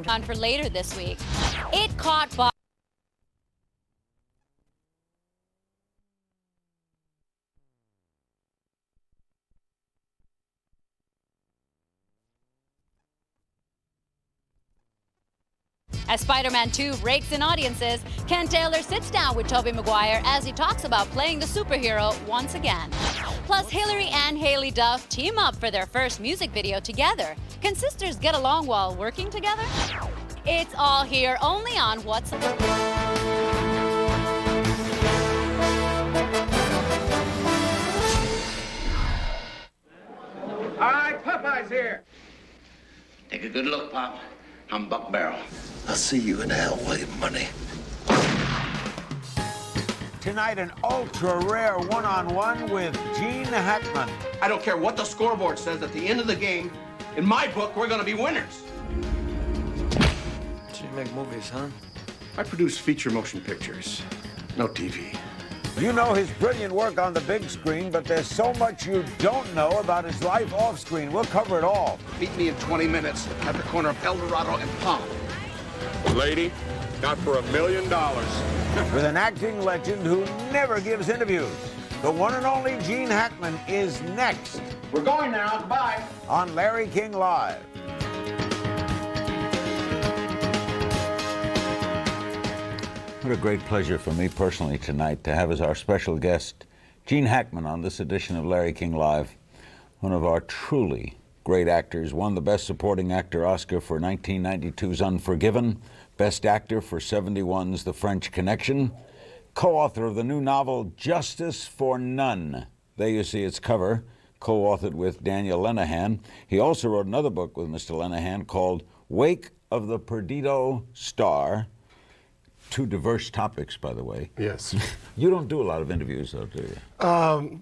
On for later this week. It caught by As Spider-Man 2 rakes in audiences, Ken Taylor sits down with Tobey Maguire as he talks about playing the superhero once again. Plus, Hillary and Haley Duff team up for their first music video together. Can sisters get along while working together? It's all here only on What's... All right, Popeye's here. Take a good look, Pop. I'm Buck Barrel. I'll see you in hell, Wave Money. Tonight, an ultra-rare one-on-one with Gene Hackman. I don't care what the scoreboard says at the end of the game. In my book, we're going to be winners. So you make movies, huh? I produce feature motion pictures, no TV. You know his brilliant work on the big screen, but there's so much you don't know about his life off-screen. We'll cover it all. Beat me in 20 minutes at the corner of El Dorado and Palm. Lady, not for $1 million. With an acting legend who never gives interviews. The one and only Gene Hackman is next We're going now. Goodbye. on Larry King Live. What a great pleasure for me personally tonight to have as our special guest Gene Hackman on this edition of Larry King Live. One of our truly great actors, won the Best Supporting Actor Oscar for 1992's Unforgiven, Best Actor for 71's The French Connection, co-author of the new novel Justice for None. There you see its cover, co-authored with Daniel Lenihan. He also wrote another book with Mr. Lenihan called Wake of the Perdido Star. Two diverse topics, by the way. Yes. You don't do a lot of interviews, though, do you?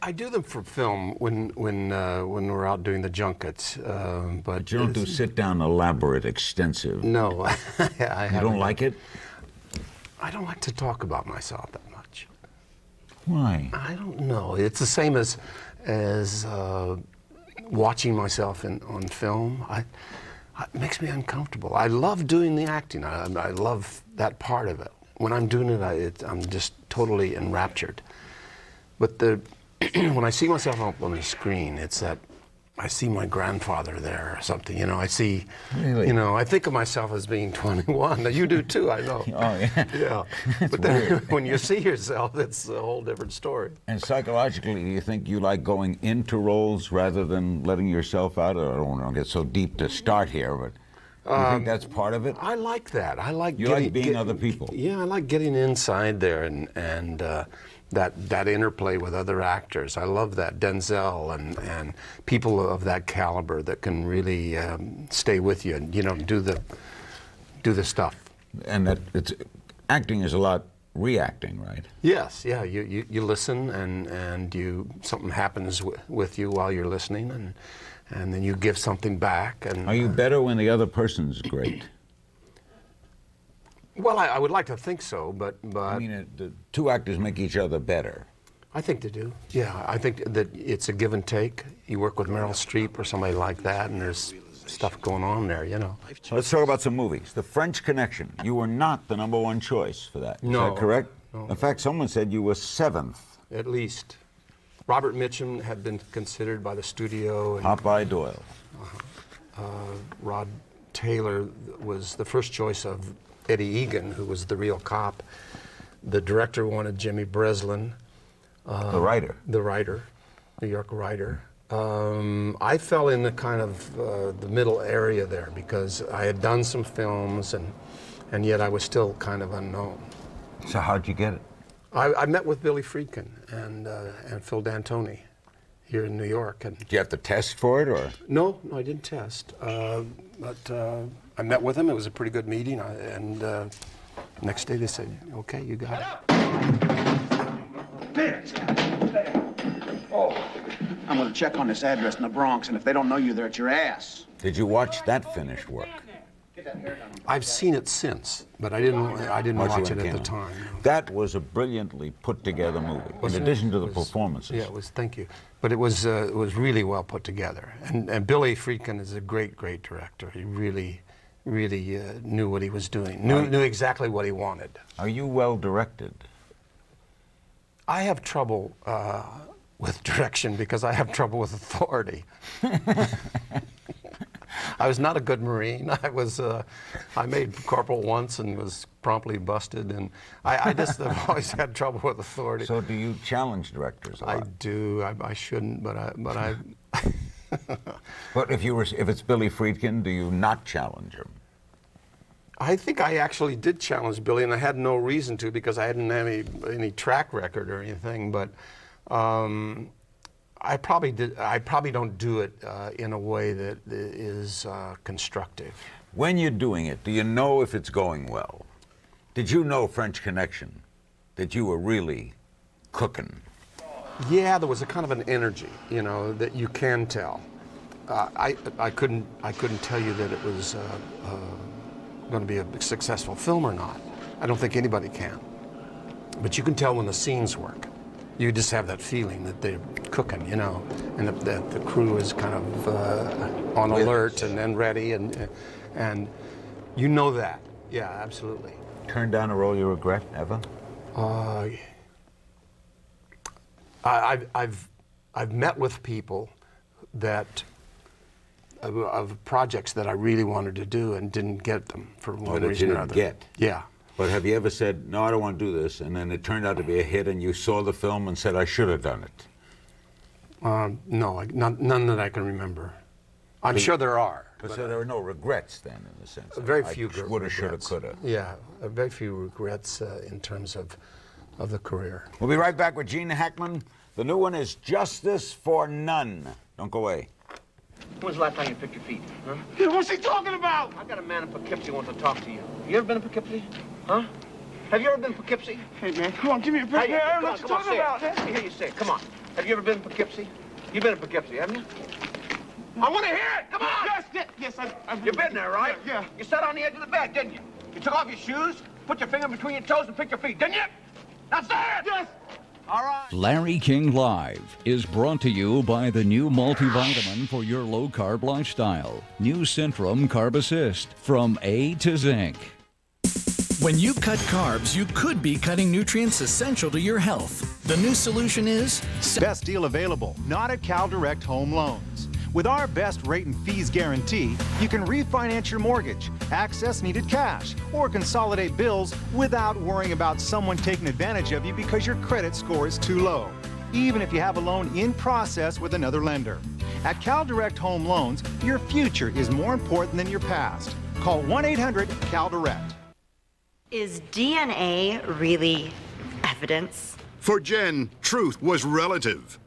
I do them for film when we're out doing the junkets, But you don't do sit-down, elaborate, extensive. No, I You haven't. don't like it? I don't like to talk about myself that much. Why? I don't know. It's the same as watching myself on film. It makes me uncomfortable. I love doing the acting. I love that part of it. When I'm doing it, I'm just totally enraptured. But when I see myself up on the screen, it's that I see my grandfather there or something. You know, I see, Really? you know, I think of myself as being 21. Now, you do too, I know. Oh, yeah. Yeah. But then when you see yourself, it's a whole different story. And psychologically, do you think you like going into roles rather than letting yourself out? I don't want to get so deep to start here, but do you think that's part of it? I like that. I like You like being other people. Yeah, I like getting inside there and that interplay with other actors. I love that. Denzel and people of that caliber that can really stay with you and, you know, do the stuff. And that acting is a lot reacting, right? Yes, yeah. You listen and something happens with you while you're listening and then you give something back. And Are you better when the other person's great? Well, I would like to think so, but I mean, the two actors make each other better. I think they do. Yeah, I think that it's a give and take. You work with Meryl Streep or somebody like that, and there's stuff going on there, you know. So let's talk about some movies. The French Connection. You were not the #1 choice for that. Is No. that correct? No. In fact, someone said you were 7th. At least. Robert Mitchum had been considered by the studio. And, Popeye Doyle. Rod Taylor was the first choice of Eddie Egan, who was the real cop. The director wanted Jimmy Breslin. The writer. The writer, New York writer. I fell in the kind of the middle area there because I had done some films and yet I was still kind of unknown. So how'd you get it? I met with Billy Friedkin and Phil D'Antoni here in New York. And Did you have to test for it, or? no, I didn't test, but I met with him. It was a pretty good meeting, and next day they said, "Okay, you got it." Oh, I'm going to check on this address in the Bronx, and if they don't know you, they're at your ass. Did you watch that finished work? I've seen it since, but I didn't watch it when at the came time. out. no. That was a brilliantly put together movie, in Wasn't it? addition to the It was- performances. Yeah, it was. Thank you. But it was really well put together. And Billy Friedkin is a great director. He really really knew what he was doing, knew exactly what he wanted. Are you well directed? I have trouble with direction because I have trouble with authority. I was not a good Marine. I made corporal once and was promptly busted, and I just have always had trouble with authority. So do you challenge directors a lot? I do. I shouldn't, but I. But if it's Billy Friedkin, do you not challenge him? I think I actually did challenge Billy, and I had no reason to because I hadn't had any track record or anything. But I probably did. I probably don't do it in a way that is constructive. When you're doing it, do you know if it's going well? Did you know French Connection that you were really cooking? Yeah, there was a kind of an energy, that you can tell. I couldn't tell you that it was going to be a successful film or not. I don't think anybody can. But you can tell when the scenes work. You just have that feeling that they're cooking, and that the crew is kind of on alert and ready, and you know that. Yeah, absolutely. Turned down a role you regret ever? I've met with people that of projects that I really wanted to do and didn't get them for one reason or another. Get? Yeah. But have you ever said, no, I don't want to do this, and then it turned out to be a hit and you saw the film and said, I should have done it? No, none that I can remember. I'm sure there are. But so there are no regrets then, in the sense of very few woulda, shoulda, coulda. Yeah, very few regrets in terms of the career. We'll be right back with Gene Hackman. The new one is Justice for None. Don't go away. When's the last time you picked your feet, huh? What's he talking about? I got a man in Poughkeepsie who wants to talk to you. You ever been in Poughkeepsie? Huh? Have you ever been in Poughkeepsie? Hey, man, come on, give me a break. Hey, I don't know come what on, you're come on, talking about. say it. Let me hear you say it. Come on. Have you ever been in Poughkeepsie? You've been in Poughkeepsie, haven't you? I want to hear it. Come on. Yes, I've You've been there, right? Yeah. You sat on the edge of the bed, didn't you? You took off your shoes, put your finger between your toes, and picked your feet, didn't you? Now say it. Yes. All right. Larry King Live is brought to you by the new multivitamin for your low-carb lifestyle. New Centrum Carb Assist from A to Zinc. When you cut carbs, you could be cutting nutrients essential to your health. The new solution is... Best deal available, not at CalDirect Home Loans. With our best rate and fees guarantee, you can refinance your mortgage, access needed cash, or consolidate bills without worrying about someone taking advantage of you because your credit score is too low, even if you have a loan in process with another lender. At CalDirect Home Loans, your future is more important than your past. Call 1-800-CalDirect. Is DNA really evidence? For Jen, truth was relative.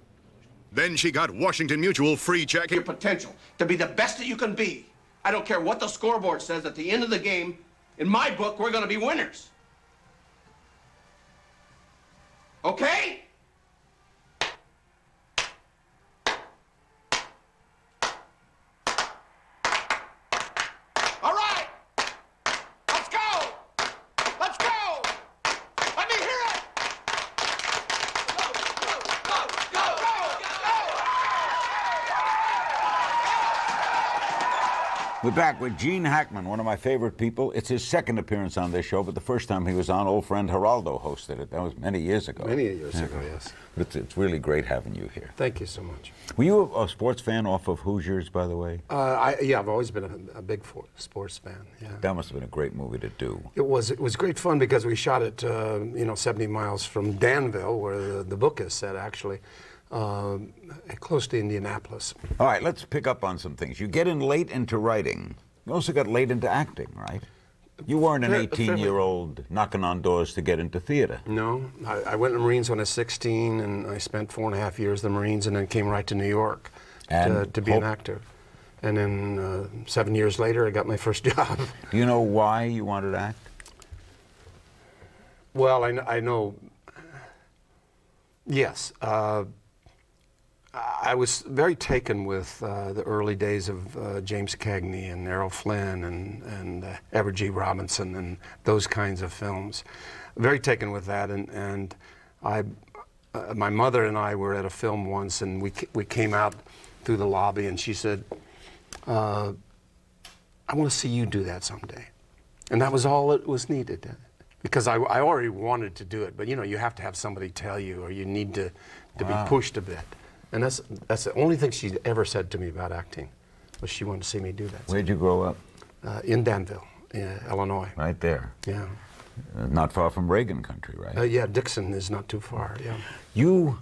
Then she got Washington Mutual free checking. Your potential to be the best that you can be. I don't care what the scoreboard says. At the end of the game, in my book, we're going to be winners. Okay? All right. Let's go. Let's go. Let me hear it. Go, go, go, go, go, go. We're back with Gene Hackman, one of my favorite people. It's his second appearance on this show, but the first time he was on, old friend Geraldo hosted it. That was many years ago. Many years ago, yes. But it's really great having you here. Thank you so much. Were you a sports fan off of Hoosiers, by the way? Yeah, I've always been a big sports fan. Yeah. That must have been a great movie to do. It was great fun because we shot it 70 miles from Danville, where the book is set actually, close to Indianapolis. All right, let's pick up on some things. You get in late into writing. You also got late into acting, right? You weren't an 18-year-old knocking on doors to get into theater. No, I went in the Marines when I was 16, and I spent 4.5 years in the Marines, and then came right to New York to be an actor. And then 7 years later, I got my first job. Do you know why you wanted to act? Well, I know. Yes. I was very taken with the early days of James Cagney and Errol Flynn and Everett G. Robinson and those kinds of films. Very taken with that, and my mother and I were at a film once, and we came out through the lobby, and she said, "I I want to see you do that someday. And that was all it was needed. Because I already wanted to do it, but you have to have somebody tell you, or you need to be pushed a bit. And that's the only thing she ever said to me about acting, was she wanted to see me do that. Where'd you grow up? In Danville, Illinois. Right there. Yeah. Not far from Reagan country, right? Yeah, Dixon is not too far, yeah. You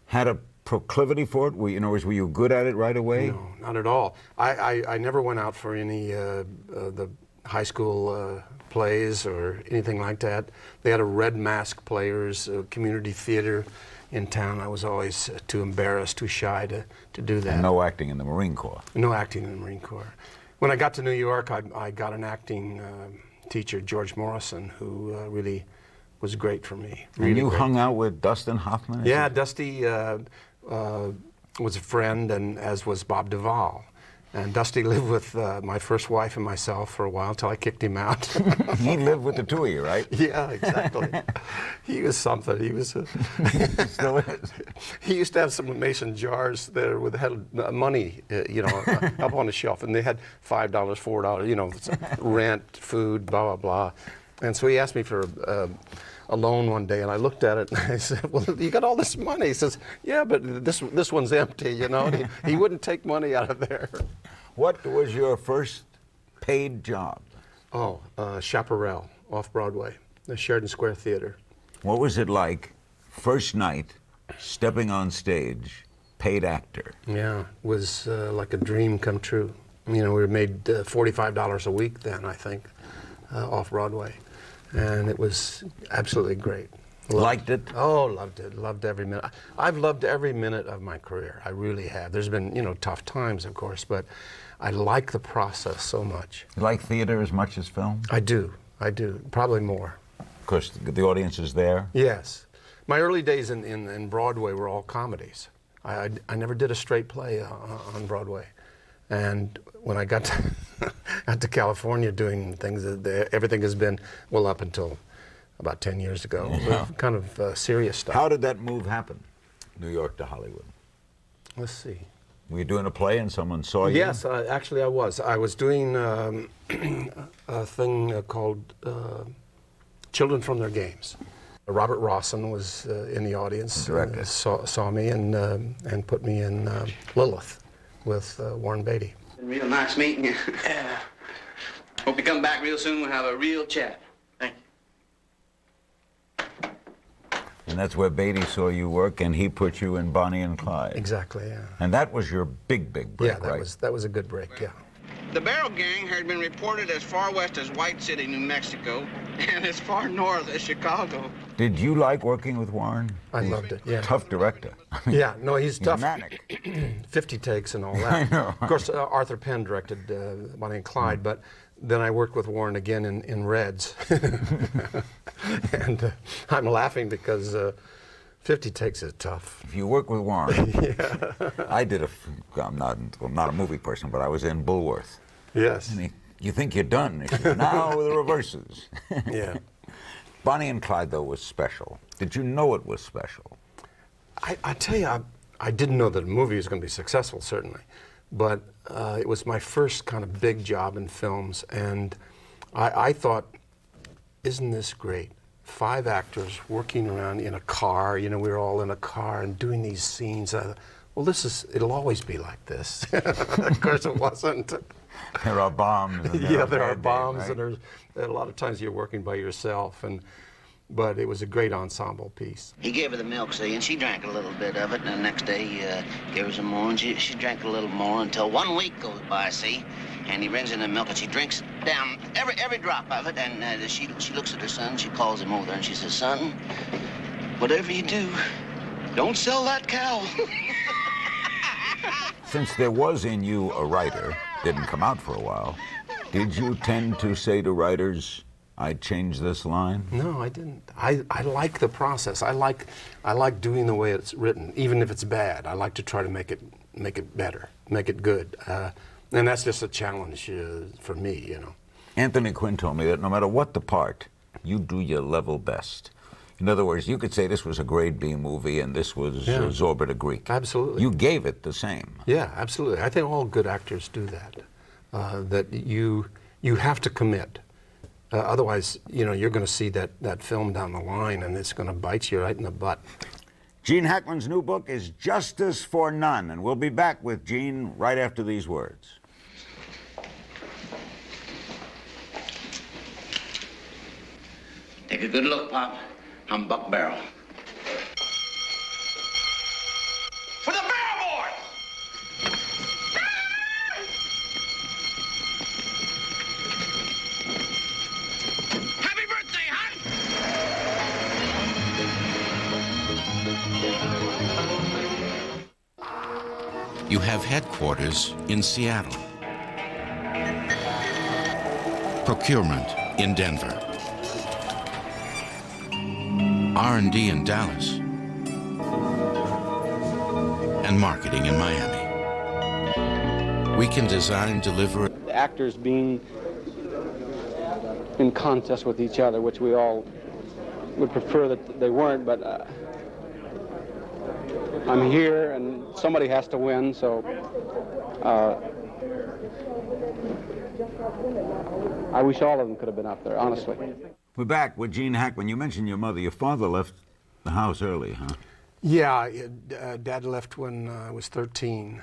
had a proclivity for it? Were you good at it right away? No, not at all. I never went out for any the high school plays or anything like that. They had a Red Mask Players community theater in town. I was always too embarrassed, too shy to do that. And no acting in the Marine Corps? No acting in the Marine Corps. When I got to New York, I got an acting teacher, George Morrison, who really was great for me. Really and you great. hung out with Dustin Hoffman? Yeah, Dusty was a friend, and as was Bob Duvall. And Dusty lived with my first wife and myself for a while until I kicked him out. He lived with the two of you, right? Yeah, exactly. He was something. He was. Still is. He used to have some mason jars there with had money, up on the shelf, and they had $5, $4, rent, food, blah blah blah. And so he asked me for a loan one day, and I looked at it and I said, "Well, you got all this money." He says, "Yeah, but this one's empty." He wouldn't take money out of there. What was your first paid job? Oh, Chaparral off Broadway, the Sheridan Square Theater. What was it like, first night, stepping on stage, paid actor? Yeah, it was like a dream come true. We were made $45 a week then, I think, off Broadway. And it was absolutely great. Liked it? Oh, loved it. Loved every minute. I've loved every minute of my career. I really have. There's been, tough times, of course, but I like the process so much. You like theater as much as film? I do. Probably more. Of course, the audience is there? Yes. My early days in Broadway were all comedies. I never did a straight play on Broadway. And when I got to California doing things, everything has been, well, up until about 10 years ago, kind of serious stuff. How did that move happen, New York to Hollywood? Let's see. Were you doing a play and someone saw you? Yes, actually I was. I was doing a thing called Children from Their Games. Robert Rawson was in the audience, saw me and put me in Lilith with Warren Beatty. Real nice meeting you. Yeah. Hope you come back real soon. We'll have a real chat. Thank you. And that's where Beatty saw you work, and he put you in Bonnie and Clyde. Exactly, yeah. And that was your big break, yeah, right? that was a good break, yeah. The Barrel Gang had been reported as far west as White City, New Mexico, and as far north as Chicago. Did you like working with Warren? I loved it, yeah. Tough director. Yeah, no, he's tough. Manic. 50 takes and all that. I know. Of course, Arthur Penn directed Bonnie and Clyde, but then I worked with Warren again in Reds. And I'm laughing because 50 takes is tough. If you work with Warren, I did I'm not a movie person, but I was in Bulworth. Yes. And you think you're done. Now the reverses. Yeah. Bonnie and Clyde, though, was special. Did you know it was special? I tell you, I didn't know that a movie was going to be successful, certainly. But it was my first kind of big job in films, and I thought, isn't this great? 5 actors working around in a car, we were all in a car and doing these scenes. Well, it'll always be like this. Of course it wasn't. There are bombs. And there are bombs, right? and a lot of times you're working by yourself, but it was a great ensemble piece. He gave her the milk, see, and she drank a little bit of it, and the next day he gave her some more, and she drank a little more until 1 week goes by, see? And he brings in the milk, and she drinks down every drop of it, and she looks at her son, she calls him over there, and she says, "Son, whatever you do, don't sell that cow." Since there was in you a writer, didn't come out for a while, did you tend to say to writers, "I'd change this line"? No, I didn't. I like the process. I like doing the way it's written, even if it's bad. I like to try to make it better, make it good. And that's just a challenge for me, Anthony Quinn told me that no matter what the part, you do your level best. In other words, you could say this was a grade B movie and this was Zorba the Greek. Absolutely. You gave it the same. Yeah, absolutely. I think all good actors do that. that you have to commit. Otherwise, you're going to see that film down the line, and it's going to bite you right in the butt. Gene Hackman's new book is Justice for None, and we'll be back with Gene right after these words. Take a good look, Pop. I'm Buck Barrel. For the barrel boy! Happy birthday, hon! You have headquarters in Seattle, procurement in Denver, R&D in Dallas, and marketing in Miami. We can design, deliver. The actors being in contest with each other, which we all would prefer that they weren't, but I'm here and somebody has to win, so I wish all of them could have been up there, honestly. We're back with Gene Hackman. You mentioned your mother. Your father left the house early, huh? Yeah, Dad left when I was 13.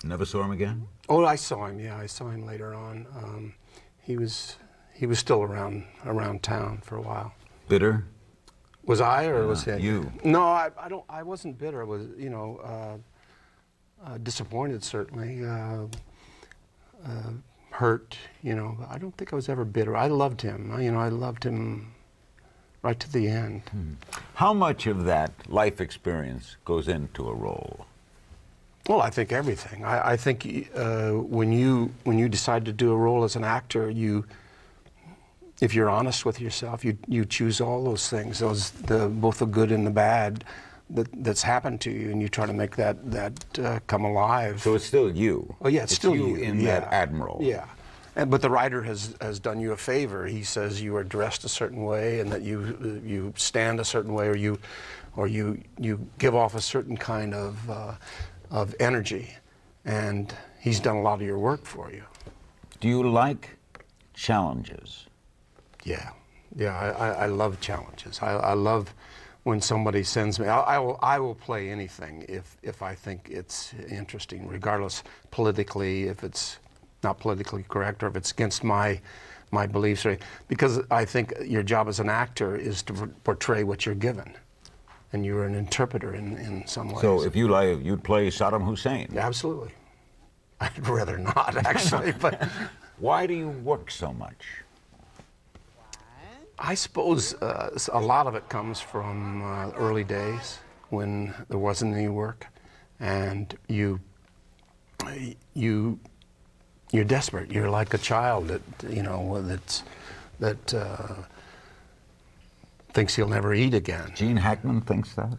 Never saw him again? Oh, I saw him. Yeah, I saw him later on. He was still around town for a while. Bitter? Was I, or was he? You. No, I wasn't bitter. I was, disappointed certainly, hurt. I don't think I was ever bitter. I loved him. I loved him right to the end. How much of that life experience goes into a role? Well, I think everything. I think when you decide to do a role as an actor, if you're honest with yourself, you choose all those things, both the good and the bad that's happened to you, and you try to make that come alive. So it's still you. Oh yeah, it's still you in that admiral. Yeah, but the writer has done you a favor. He says you are dressed a certain way, and that you stand a certain way, or you give off a certain kind of energy, and he's done a lot of your work for you. Do you like challenges? Yeah, I love challenges. I love when somebody sends me. I will play anything if I think it's interesting, regardless politically, if it's not politically correct or if it's against my beliefs. Because I think your job as an actor is to portray what you're given, and you're an interpreter in some ways. So if you like, you'd play Saddam Hussein? Yeah, absolutely. I'd rather not, actually. But why do you work so much? I suppose a lot of it comes from early days when there wasn't any work, and you're desperate. You're like a child that thinks he'll never eat again. Gene Hackman thinks that?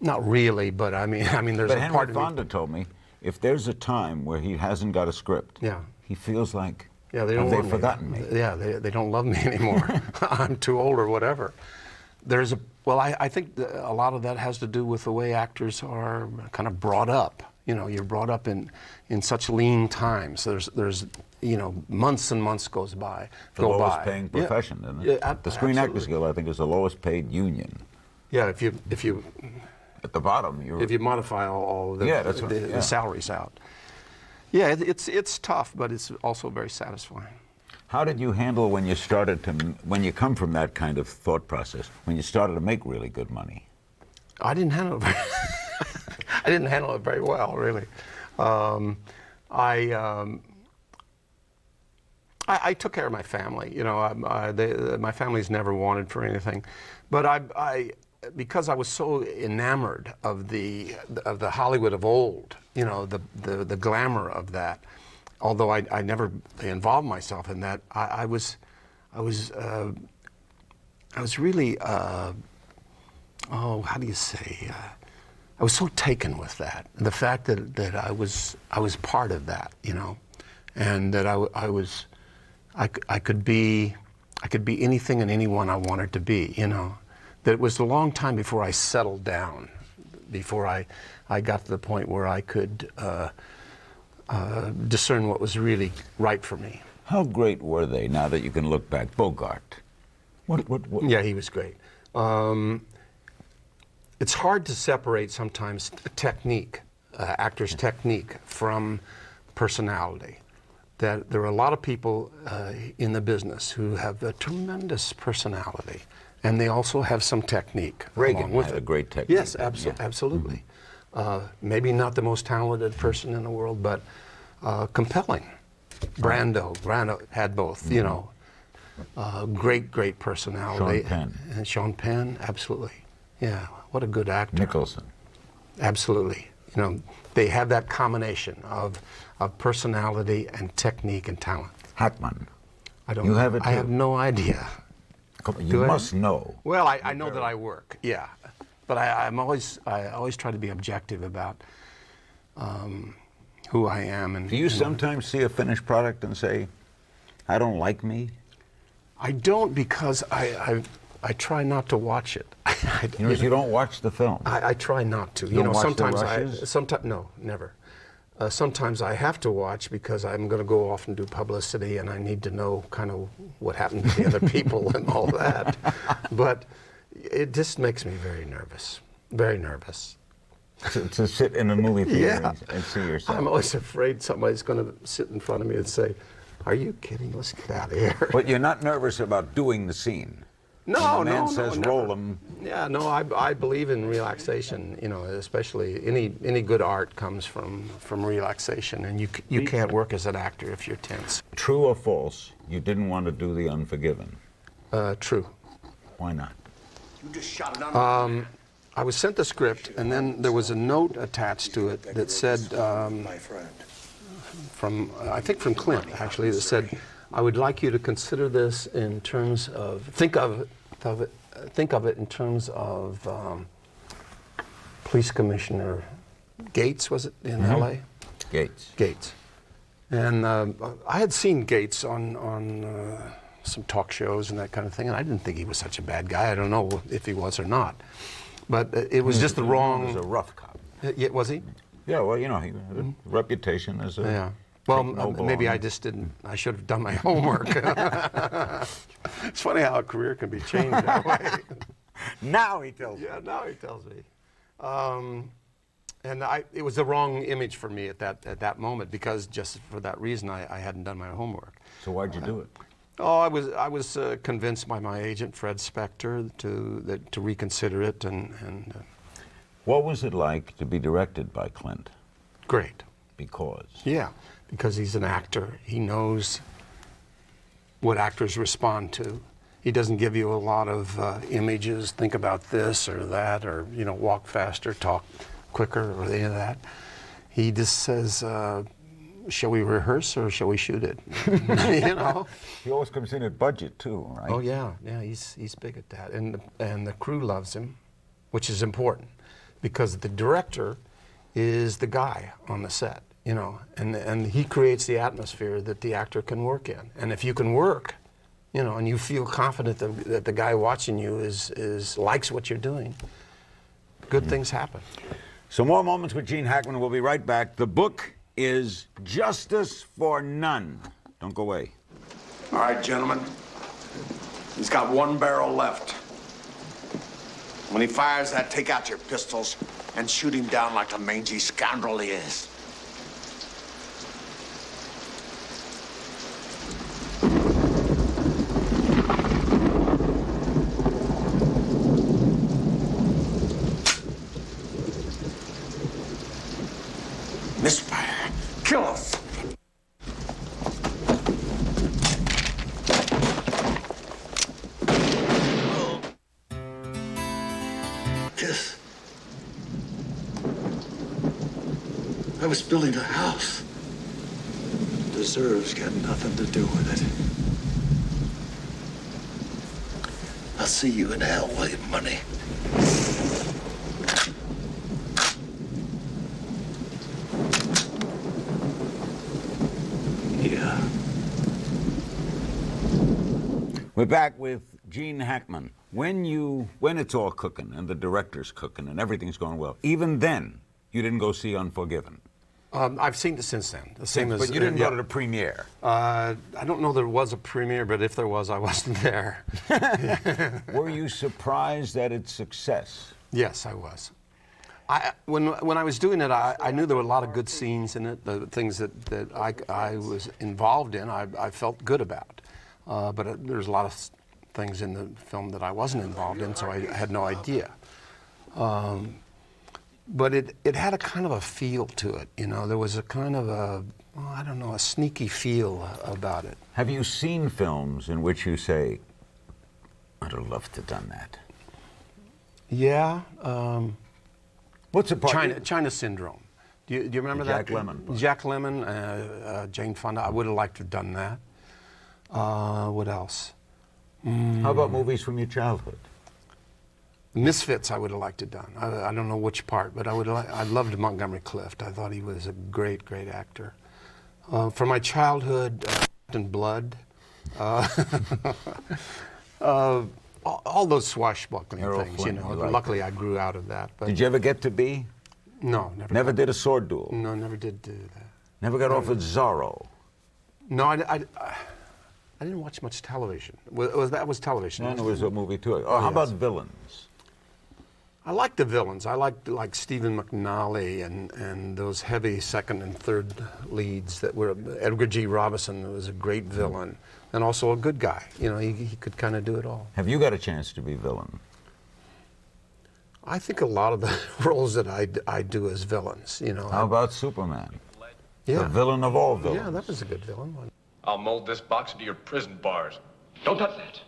Not really, but I mean, there's but a Henry part of me. Fonda told me if there's a time where he hasn't got a script, yeah, he feels like. Yeah, they don't have want they forgotten me? Yeah, they don't love me anymore. I'm too old or whatever. I think a lot of that has to do with the way actors are kind of brought up. You're brought up in such lean times. There's months and months go by. The lowest paying profession, isn't it? Yeah, the Screen Actors Guild, I think, is the lowest paid union. Yeah, if you at the bottom, if you modify all the salaries out. Yeah, it's tough, but it's also very satisfying. How did you handle when you come from that kind of thought process, when you started to make really good money? I didn't handle it very well, really. I took care of my family. My family's never wanted for anything, but because I was so enamored of the Hollywood of old, the glamour of that. Although I never involved myself in that, I was really how do you say? I was so taken with that, the fact that I was part of that, and that I could be anything and anyone I wanted to be, That it was a long time before I settled down, before I got to the point where I could discern what was really right for me. How great were they now that you can look back? Bogart. What? Yeah, he was great. It's hard to separate sometimes technique, actor's technique, from personality. That there are a lot of people in the business who have a tremendous personality, and they also have some technique. Reagan with had it. a great technique. Yes, absolutely. Maybe not the most talented person in the world, but compelling. Brando had both, you know. Great personality. Sean Penn. And Sean Penn, absolutely. Yeah, what a good actor. Nicholson. Absolutely. You know, they have that combination of personality and technique and talent. Hackman. I don't You know. have it too? I have no idea. You must know. Well, I know that I work, yeah. But I always try to be objective about who I am. And do you sometimes see a finished product and say, I don't like me? I don't, because I try not to watch it. You don't watch the film? I try not to. You don't watch the rushes? No, never. Sometimes I have to watch because I'm going to go off and do publicity, and I need to know kind of what happened to the other people and all that. But it just makes me very nervous. Very nervous. To sit in a movie theater Yeah. and see yourself. I'm always afraid somebody's going to sit in front of me and say, "Are you kidding? Let's get out of here." But you're not nervous about doing the scene? No, when the man no, says never. roll them. Yeah, no, I believe in relaxation. You know, especially any good art comes from relaxation, and you can't work as an actor if you're tense. True or false? You didn't want to do The Unforgiven. True. Why not? You just shot it on I was sent the script, and then there was a note attached to it that said, I think from Clint actually, that said, "I would like you to consider this in terms of think of it in terms of Police Commissioner Gates, was it in L.A.? Gates. And I had seen Gates on some talk shows and that kind of thing, and I didn't think he was such a bad guy. I don't know if he was or not, but it was just the wrong. He was a rough cop. Was he? Yeah, well, you know, he reputation as a. Yeah. Well, no maybe I just didn't. I should have done my homework. It's funny how a career can be changed that way. Now he tells me. Yeah, now he tells me. And it was the wrong image for me at that moment, because just for that reason I hadn't done my homework. So why'd you do it? Oh, I was convinced by my agent Fred Spector to reconsider it and. What was it like to be directed by Clint? Great. Because? Yeah, because he's an actor. He knows what actors respond to. He doesn't give you a lot of images, think about this or that, or, you know, walk faster, talk quicker, or any of that. He just says, shall we rehearse or shall we shoot it? You know? He always comes in at budget too, right? Oh yeah, he's big at that. And the crew loves him, which is important, because the director is the guy on the set, you know, and he creates the atmosphere that the actor can work in. And if you can work, you know, and you feel confident that the guy watching you likes what you're doing, good things happen. So more moments with Gene Hackman. We'll be right back. The book is Justice for None. Don't go away. All right, gentlemen. He's got one barrel left. When he fires that, take out your pistols and shoot him down like the mangy scoundrel he is. Misfire. Kill us. I was building a house. Deserves got nothing to do with it. I'll see you in hell, William Money. Yeah. We're back with Gene Hackman. When it's all cooking and the director's cooking and everything's going well, even then, you didn't go see Unforgiven. I've seen it since then. The same as, but you didn't go to the premiere. I don't know there was a premiere, but if there was, I wasn't there. Were you surprised at its success? Yes, I was. When I was doing it, I knew there were a lot of good scenes in it, the things that I was involved in, I felt good about. But there's a lot of things in the film that I wasn't involved in, so I had no idea. But it had a kind of a feel to it, you know. There was a kind of I don't know, a sneaky feel about it. Have you seen films in which you say, I'd have loved to have done that? Yeah. What's the part? China Syndrome. Do you remember that? Jack Lemmon. Jack Lemmon, Jane Fonda. I would have liked to have done that. What else? How about movies from your childhood? Misfits, I would have liked to have done. I don't know which part, but I loved Montgomery Clift. I thought he was a great, great actor. For my childhood, Captain Blood. All those swashbuckling things, you know. Luckily, I grew out of that. But did you ever get to be? No, never. Never did a sword duel? No, never did do that. Never got off with Zorro? No, I didn't watch much television. That was television? And it was a movie too. Oh, how about villains? I liked the villains. I liked like Stephen McNally and those heavy second and third leads that were. Edgar G. Robinson was a great villain and also a good guy. You know, he could kind of do it all. Have you got a chance to be villain? I think a lot of the roles that I do as villains, you know. How about Superman? Yeah. The villain of all villains. Yeah, that was a good villain. I'll mold this box into your prison bars. Don't touch that.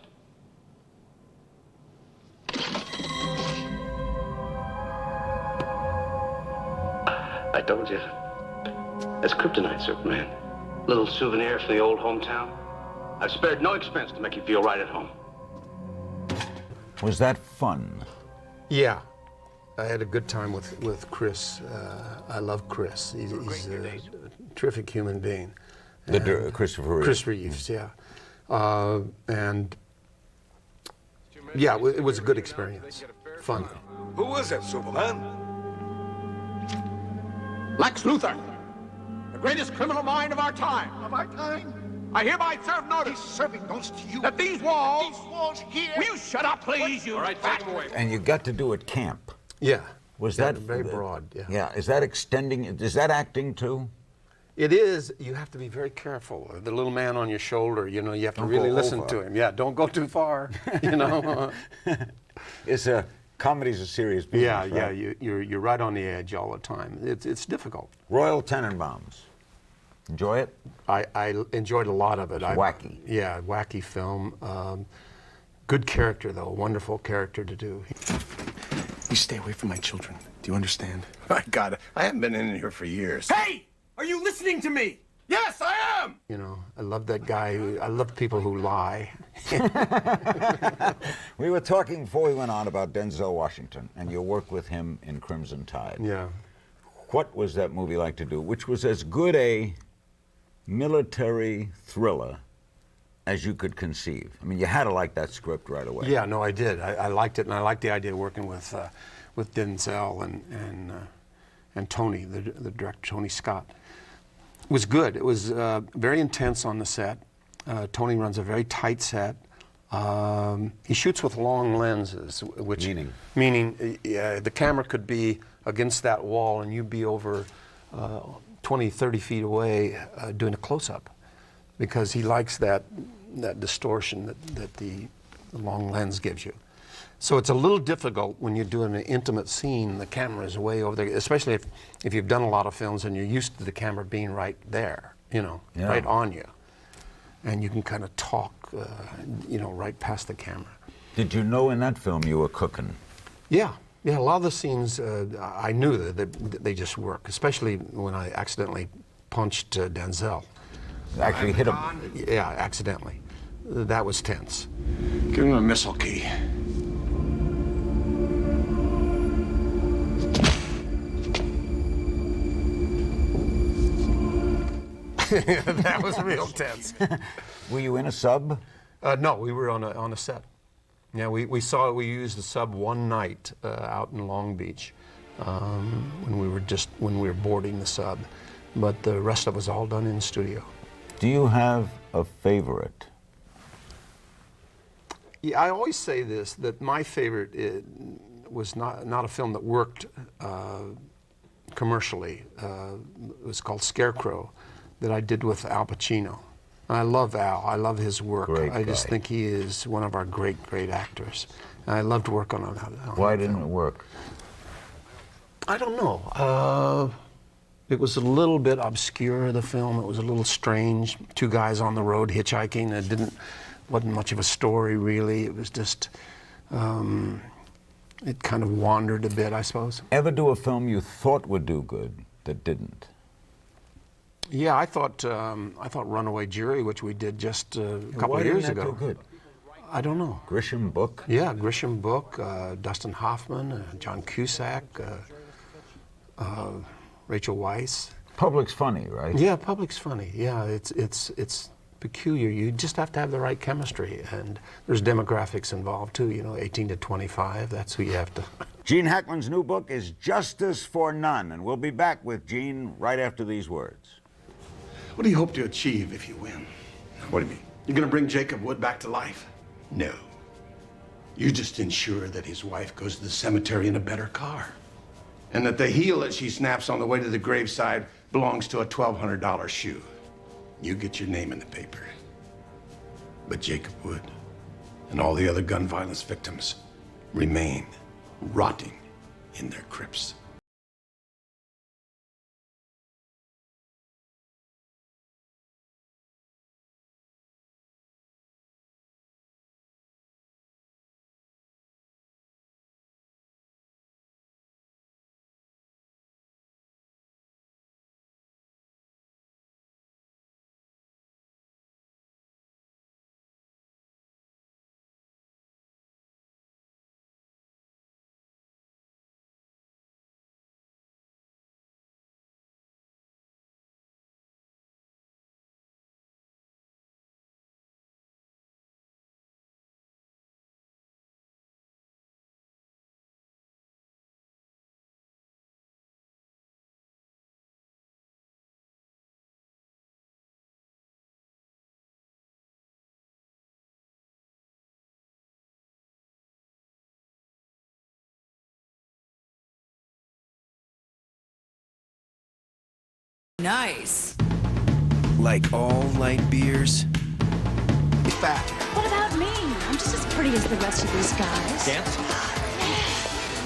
I told you. That's kryptonite, Superman. Little souvenir from the old hometown. I've spared no expense to make you feel right at home. Was that fun? Yeah. I had a good time with Chris. I love Chris. He's a terrific human being. Christopher Reeves. Chris Reeves, yeah. And yeah, it was a good experience. Fun. Who was it, Superman? Lex Luthor, the greatest criminal mind of our time. Of our time? I hereby serve notice. He's serving notice to you. That these walls here. Will you shut up, please, you? All right, take him away. And you got to do it camp. Yeah. Was that that very broad? Yeah. Yeah. Is that extending? Is that acting too? It is. You have to be very careful. The little man on your shoulder, you know, you have to Don't really go listen over. to him. Yeah, don't go too far, you know. Comedy's a serious business. Yeah, right? yeah, you're right on the edge all the time. It's difficult. Royal Tenenbaums. Enjoy it? I enjoyed a lot of it. Wacky. Yeah, wacky film. Good character, though. Wonderful character to do. You stay away from my children. Do you understand? My God, I haven't been in here for years. Hey! Are you listening to me? Yes, I am! You know, I love that guy. I love people who lie. We were talking before we went on about Denzel Washington and your work with him in Crimson Tide. Yeah. What was that movie like to do? Which was as good a military thriller as you could conceive. I mean, you had to like that script right away. Yeah, no, I did. I liked it, and I liked the idea of working with Denzel and Tony, the director, Tony Scott. It was good. It was very intense on the set. Tony runs a very tight set. He shoots with long lenses, which meaning the camera could be against that wall and you'd be over 20, 30 feet away doing a close-up, because he likes that distortion that the long lens gives you. So it's a little difficult when you're doing an intimate scene. The camera is way over there, especially if you've done a lot of films and you're used to the camera being right there, you know, right on you. And you can kind of talk, you know, right past the camera. Did you know in that film you were cooking? Yeah. Yeah, a lot of the scenes, I knew that they just work, especially when I accidentally punched Denzel. Actually hit him? Yeah, accidentally. That was tense. Give him a missile key. That was real tense. Were you in a sub? No, we were on a set. Yeah, we used the sub one night out in Long Beach when we were boarding the sub. but the rest of it was all done in studio. Do you have a favorite? Yeah, I always say this, that my favorite was not a film that worked commercially. It was called Scarecrow, that I did with Al Pacino. And I love Al. I love his work. I just think he is one of our great actors. And I loved working on that. Why didn't it work? I don't know. It was a little bit obscure, the film. It was a little strange. Two guys on the road hitchhiking. It wasn't much of a story, really. It was just, it kind of wandered a bit, I suppose. Ever do a film you thought would do good that didn't? Yeah, I thought Runaway Jury, which we did just a couple of years ago. Why didn't that do good? I don't know. Grisham Book? Yeah, Grisham Book, Dustin Hoffman, John Cusack, Rachel Weisz. Public's funny, right? Yeah, Public's funny. Yeah, it's peculiar. You just have to have the right chemistry, and there's demographics involved too. 18 to 25. That's who you have to. Gene Hackman's new book is Justice for None, and we'll be back with Gene right after these words. What do you hope to achieve if you win? What do you mean? You're gonna bring Jacob Wood back to life? No. You just ensure that his wife goes to the cemetery in a better car. And that the heel that she snaps on the way to the graveside belongs to a $1,200 shoe. You get your name in the paper. But Jacob Wood and all the other gun violence victims remain rotting in their crypts. Nice. Like all light beers? Fat. What about me? I'm just as pretty as the rest of these guys. Dance?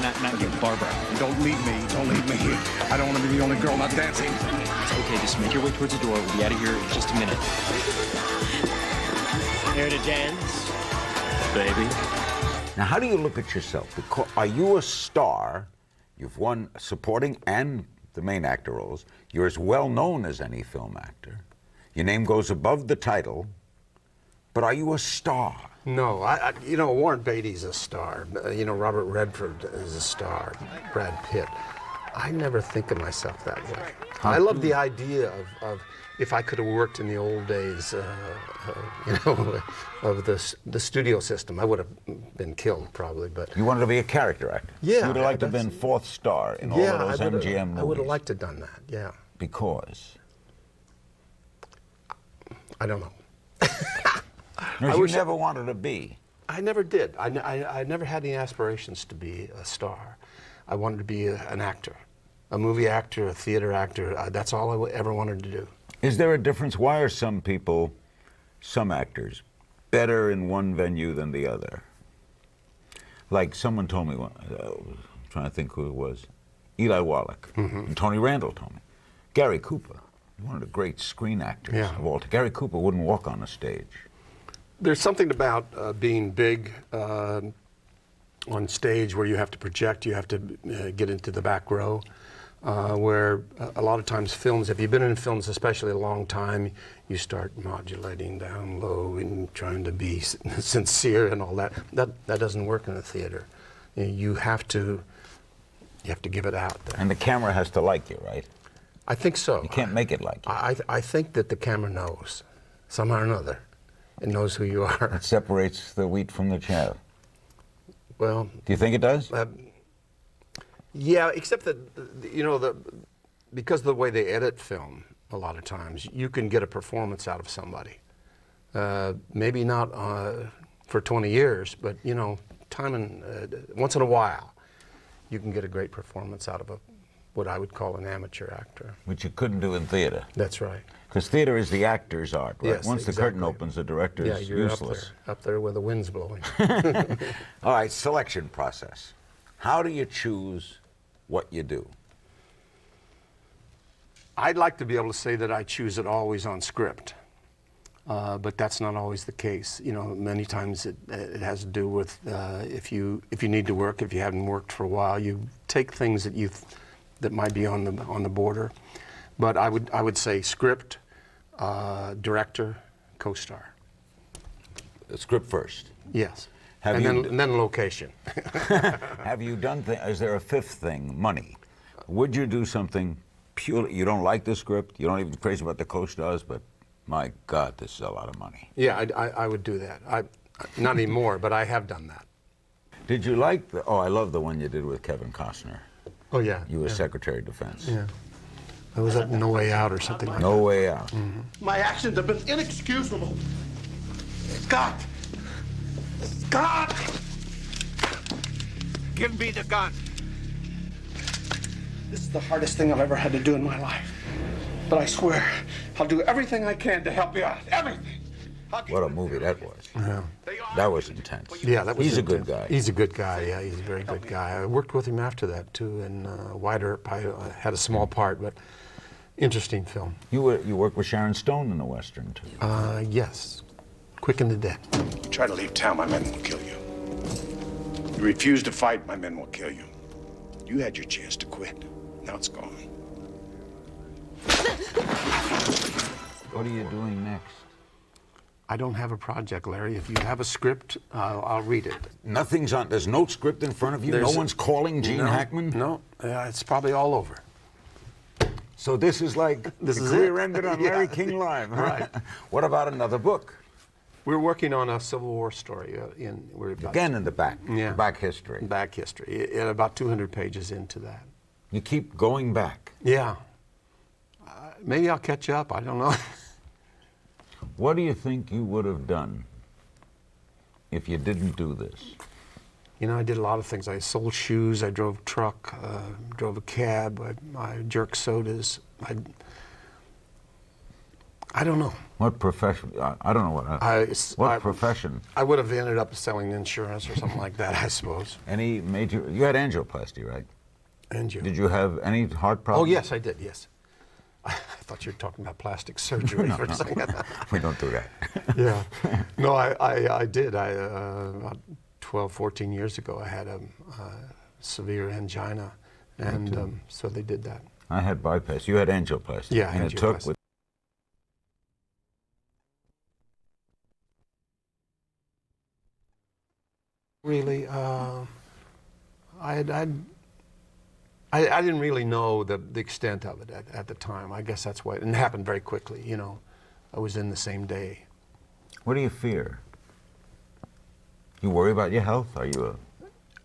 Not you, Barbara. Don't leave me. Don't leave me here. I don't want to be the only girl not dancing. It's okay. Just make your way towards the door. We'll be out of here in just a minute. Here to dance, Baby. Now, how do you look at yourself? Because are you a star? You've won supporting and the main actor roles. You're as well known as any film actor. Your name goes above the title. But are you a star? No, Warren Beatty's a star. Robert Redford is a star. Brad Pitt. I never think of myself that way. I love the idea of if I could have worked in the old days, of the studio system. I would have been killed probably, but. You wanted to be a character actor? Yeah. You would have liked to have been fourth star in all of those MGM movies? I would have liked to have done that, yeah. Because? I don't know. You never wanted to be? I never did. I never had any aspirations to be a star. I wanted to be an actor, a movie actor, a theater actor. That's all I ever wanted to do. Is there a difference? Why are some actors, better in one venue than the other? Like someone told me, I'm trying to think who it was, Eli Wallach, and Tony Randall told me. Gary Cooper, one of the great screen actors of all time. Gary Cooper wouldn't walk on a stage. There's something about being big on stage where you have to project, you have to get into the back row, where a lot of times films, if you've been in films especially a long time, you start modulating down low and trying to be sincere and all that. That doesn't work in the theater. You have to give it out there. And the camera has to like you, right? I think so. You can't make it like you. I think that the camera knows, somehow or another. It knows who you are. It separates the wheat from the chaff. Well, do you think it does? Yeah, except that because of the way they edit film, a lot of times. You can get a performance out of somebody. Maybe not for 20 years, but you know, once in a while, you can get a great performance out of what I would call an amateur actor. Which you couldn't do in theater. That's right. Because theater is the actor's art, right? Yes, Once exactly. the curtain opens, the director is you're useless. up there where the wind's blowing. All right, selection process. How do you choose what you do? I'd like to be able to say that I choose it always on script, but that's not always the case. You know, many times it has to do with if you need to work, if you haven't worked for a while, you take things that might be on the border. But I would say script, director, co-star. Script first. Yes. And then location. Have you done is there a fifth thing, money? Would you do something purely, you don't like the script, you don't even crazy about the co-stars, but my God, this is a lot of money. Yeah, I would do that. Not anymore, but I have done that. Did you like I love the one you did with Kevin Costner. Oh yeah. You were Secretary of Defense. Yeah. It was that No Way Out or something like that. No Way Out. Mm-hmm. My actions have been inexcusable. Scott! Scott! Give me the gun. This is the hardest thing I've ever had to do in my life. But I swear, I'll do everything I can to help you out. Everything. What a movie that was. Yeah. That was intense. Yeah, that was He's intense. a good guy. He's a good guy, yeah, he's a very good guy. I worked with him after that, too, in Wide Earp. I had a small part, but interesting film. You worked with Sharon Stone in the Western, too. Yes. Quick and the Dead. You try to leave town, my men will kill you. You refuse to fight, my men will kill you. You had your chance to quit. Now it's gone. What are you doing next? I don't have a project, Larry. If you have a script, I'll read it. Nothing's on, there's no script in front of you? No one's calling Gene Hackman? No, it's probably all over. So this is like This the is career it. ended on Yeah. Larry King Live, huh? Right. What about another book? We're working on a Civil War story. We're about Again in the back, Yeah. back history. Back history. About 200 pages into that. You keep going back. Yeah. Maybe I'll catch up. I don't know. What do you think you would have done if you didn't do this? You know, I did a lot of things. I sold shoes. I drove a truck. Drove a cab. I jerked sodas. I don't know. What profession? I don't know what profession? I would have ended up selling insurance or something like that, I suppose. Any major? You had angioplasty, right? Angio. Did you have any heart problems? Oh yes, I did. Yes. I thought you were talking about plastic surgery for a second. We don't do that. Yeah. No, I did. About 12, 14 years ago, I had a severe angina, and so they did that. I had bypass. You had angioplasty. Yeah, and angioplasty. it took with. Really, I didn't really know the extent of it at the time. I guess that's why, and it happened very quickly. You know, I was in the same day. What do you fear? You worry about your health? Are you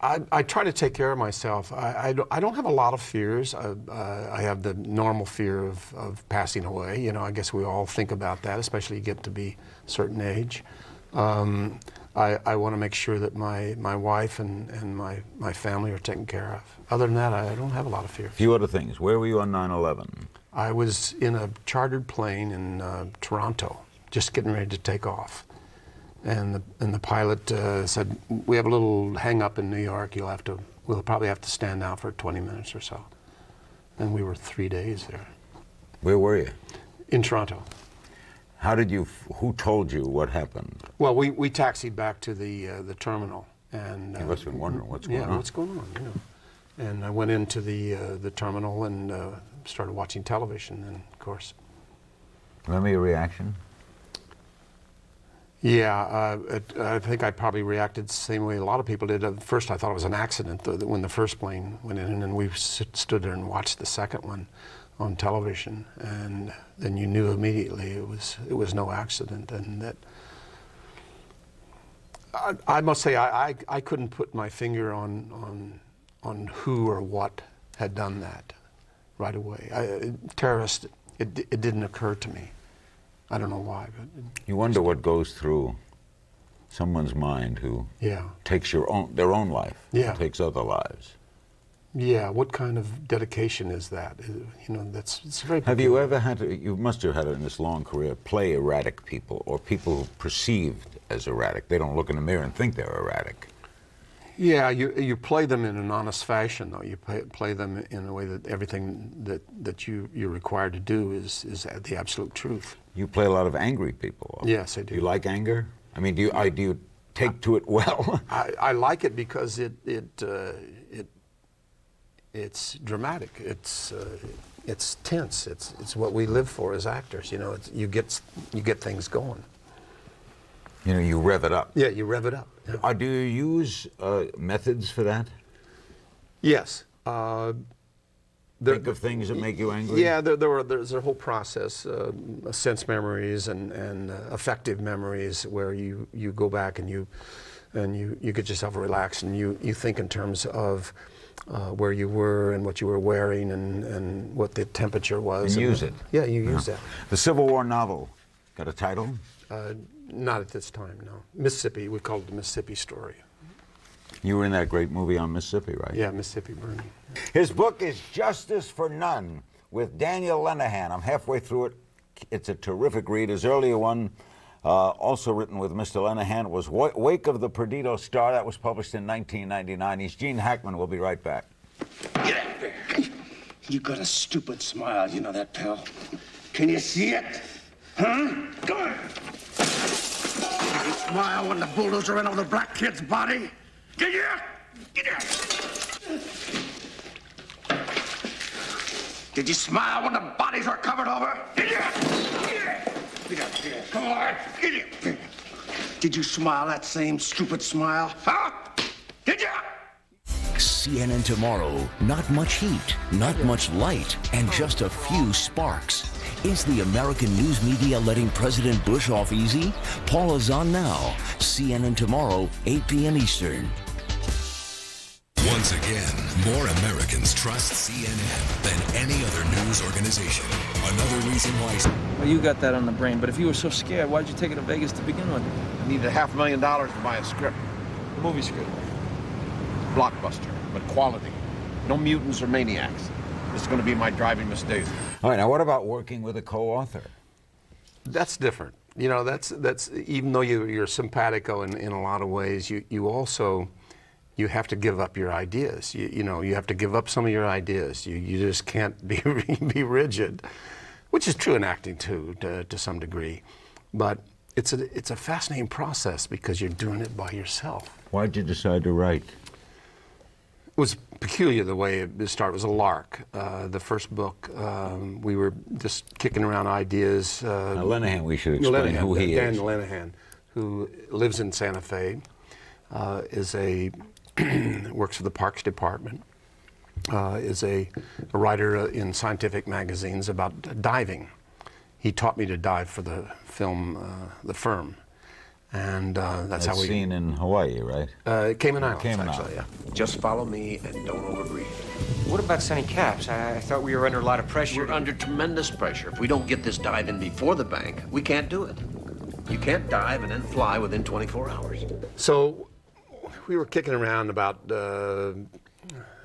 I try to take care of myself. I don't have a lot of fears. I have the normal fear of passing away. You know, I guess we all think about that, especially you get to be a certain age. I want to make sure that my wife and my family are taken care of. Other than that, I don't have a lot of fears. A few other things. Where were you on 9/11? I was in a chartered plane in Toronto, just getting ready to take off. And the pilot said, "We have a little hang up in New York. We'll probably have to stand out for 20 minutes or so." And we were 3 days there. Where were you? In Toronto. How did you? Who told you what happened? Well, we taxied back to the terminal, and you must have been wondering what's going on. Yeah, what's going on? You know. And I went into the terminal and started watching television, and of course. Remember your reaction? Yeah, I think I probably reacted the same way a lot of people did. At first, I thought it was an accident when the first plane went in, and we stood there and watched the second one on television, and then you knew immediately it was no accident, and that. I must say I couldn't put my finger on who or what had done that right away. Terrorists it didn't occur to me. I don't know why, but you wonder what goes through someone's mind who takes their own life, takes other lives. Yeah, what kind of dedication is that? You know, it's very. Have you ever had to, you must have had it in this long career, play erratic people or people perceived as erratic? They don't look in the mirror and think they're erratic. Yeah, you play them in an honest fashion, though. You play them in a way that everything that you're required to do is the absolute truth. You play a lot of angry people. Yes, I do. Do you like anger? I mean, do you take to it well? I like it because it's dramatic. It's tense. It's what we live for as actors. You know, you get things going. You know, you rev it up. Yeah, you rev it up. Yeah. Do you use methods for that? Yes. Think of things that make you angry? Yeah, there's a whole process, sense memories and affective memories, where you go back and you get yourself relaxed and you think in terms of where you were and what you were wearing and what the temperature was. And use it. Yeah, you use that. The Civil War novel got a title? Not at this time, no. Mississippi, we called it the Mississippi Story. You were in that great movie on Mississippi, right? Yeah, Mississippi Burning. His book is Justice for None with Daniel Lenihan. I'm halfway through it. It's a terrific read. His earlier one, also written with Mr. Lenihan, was Wake of the Perdido Star. That was published in 1999. He's Gene Hackman. We'll be right back. Get out there. You got a stupid smile, you know that, pal? Can you see it? Huh? Go ahead. Did you smile when the bulldozer ran over the black kid's body? Did you? Get out. Did you smile when the bodies were covered over? Did you? Get out here. Come on. Get out. Did you smile that same stupid smile? Huh? Did you? CNN Tomorrow. Not much heat, not much light, and just a few sparks. Is the American news media letting President Bush off easy? Paula's on now. CNN Tomorrow, 8 p.m. Eastern. Once again, more Americans trust CNN than any other news organization. Another reason why... Well, you got that on the brain, but if you were so scared, why'd you take it to Vegas to begin with? I needed $500,000 to buy a script. A movie script. Blockbuster, but quality. No mutants or maniacs. This is going to be my driving Miss Daisy. All right, now what about working with a co-author? That's different. You know, that's even though you're simpatico in a lot of ways, you also... You have to give up your ideas. You know, you have to give up some of your ideas. You just can't be rigid, which is true in acting too, to some degree. But it's a fascinating process because you're doing it by yourself. Why'd you decide to write? It was peculiar the way it started. It was a lark. The first book, we were just kicking around ideas. Now, Lenihan, we should explain who he is. Dan Lenihan, who lives in Santa Fe, works for the Parks Department, is a writer in scientific magazines about diving. He taught me to dive for the film The Firm. And that's how we... seen in Hawaii, right? Cayman Islands, actually, yeah. Just follow me and don't overbreathe. What about Sonny Caps? I thought we were under a lot of pressure. We're under tremendous pressure. If we don't get this dive in before the bank, we can't do it. You can't dive and then fly within 24 hours. So we were kicking around about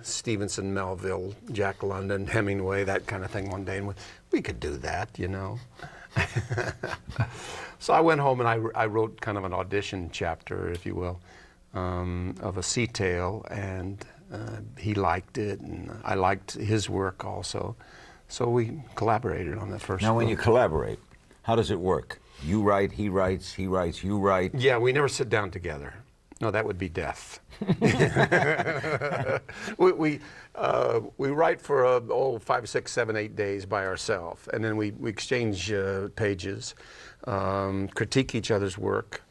Stevenson, Melville, Jack London, Hemingway, that kind of thing one day, and we could do that, you know. So I went home and I wrote kind of an audition chapter, if you will, of a sea tale, and he liked it, and I liked his work also. So we collaborated on that first Now, when book. you collaborate, how does it work? You write, he writes, you write? Yeah, we never sit down together. No, that would be death. we write for 5, 6, 7, 8 days by ourselves, and then we exchange pages, critique each other's work,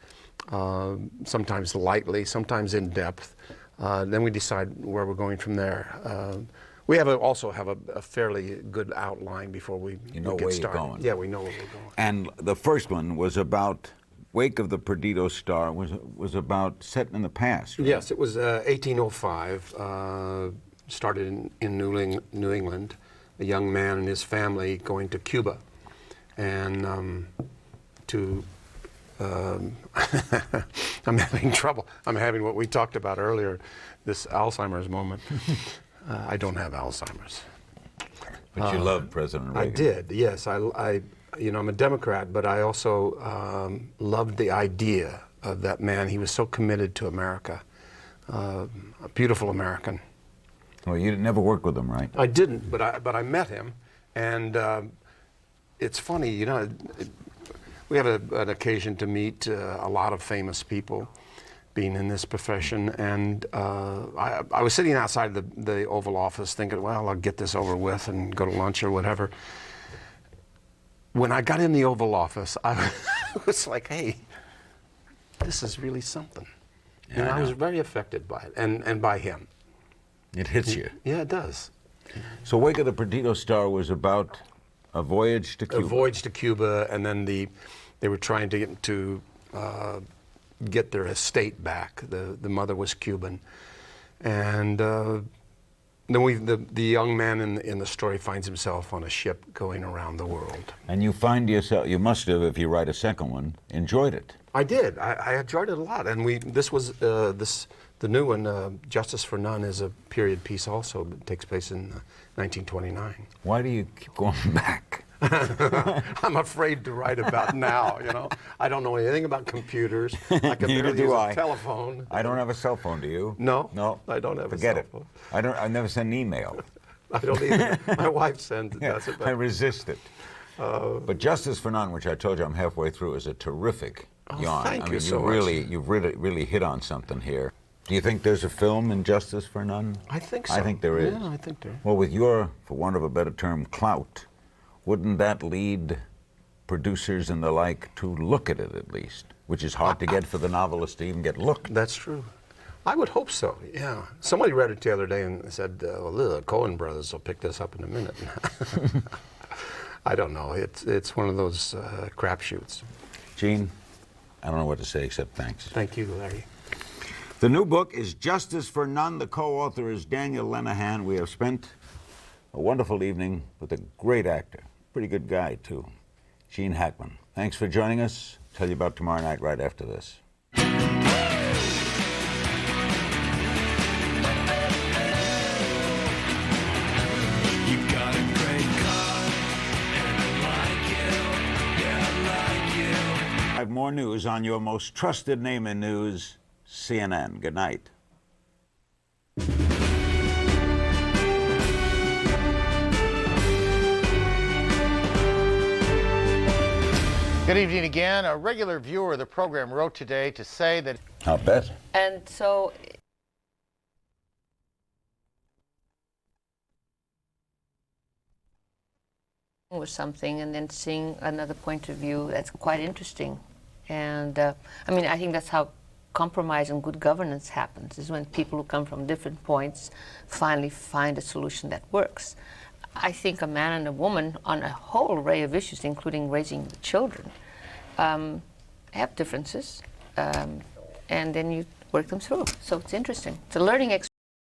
sometimes lightly, sometimes in depth. Then we decide where we're going from there. We also have a fairly good outline before we get where started. you're going. Yeah, we know where we're going. And the first one was about Wake of the Perdido Star, was about set in the past, right? Yes, it was 1805, started in New England. a young man and his family going to Cuba, and I'm having trouble. I'm having what we talked about earlier, this Alzheimer's moment. I don't have Alzheimer's. But you love President Reagan. I did, yes. I'm a Democrat, but I also loved the idea of that man. He was so committed to America, a beautiful American. Well, you never worked with him, right? I didn't, but I met him, and it's funny, you know, we have an occasion to meet a lot of famous people being in this profession, and I was sitting outside the Oval Office thinking, well, I'll get this over with and go to lunch or whatever. When I got in the Oval Office, I was like, hey, this is really something. Yeah, and I was very affected by it, and by him. It hits you. Yeah, it does. So Wake of the Perdido Star was about a voyage to Cuba. A voyage to Cuba, and then they were trying to get their estate back. The mother was Cuban, and then the young man in the story finds himself on a ship going around the world. And you find yourself, you must have, if you write a second one, enjoyed it. I did. I enjoyed it a lot, and the new one, Justice for None, is a period piece also. It takes place in 1929. Why do you keep going back? I'm afraid to write about now, you know. I don't know anything about computers. I can barely use a telephone. I don't have a cell phone, do you? No. No? I don't have Forget a cell phone. phone. I never send an email. I don't either. My wife sends it. Does it, I resist it. But Justice for None, which I told you I'm halfway through, is a terrific yarn. Thank you mean, so you've really hit on something here. Do you think there's a film in Justice for None? I think so. I think there is. Yeah, I think there is. Well, with your, for want of a better term, clout, wouldn't that lead producers and the like to look at it at least? Which is hard to get for the novelist to even get looked. That's true. I would hope so, yeah. Somebody read it the other day and said, well, the Coen brothers will pick this up in a minute. I don't know. It's one of those crapshoots. Gene, I don't know what to say except thanks. Thank you, Larry. The new book is Justice for None. The co-author is Daniel Lenihan. We have spent a wonderful evening with a great actor, pretty good guy too, Gene Hackman. Thanks for joining us. Tell you about tomorrow night right after this. I have more news on your most trusted name in news, CNN. Good night. Good evening again. A regular viewer of the program wrote today to say that... I'll bet. And so... with something and then seeing another point of view, that's quite interesting. And I mean, I think that's how compromise and good governance happens, is when people who come from different points finally find a solution that works. I think a man and a woman on a whole array of issues, including raising children, have differences, and then you work them through. So it's interesting. It's a learning experience.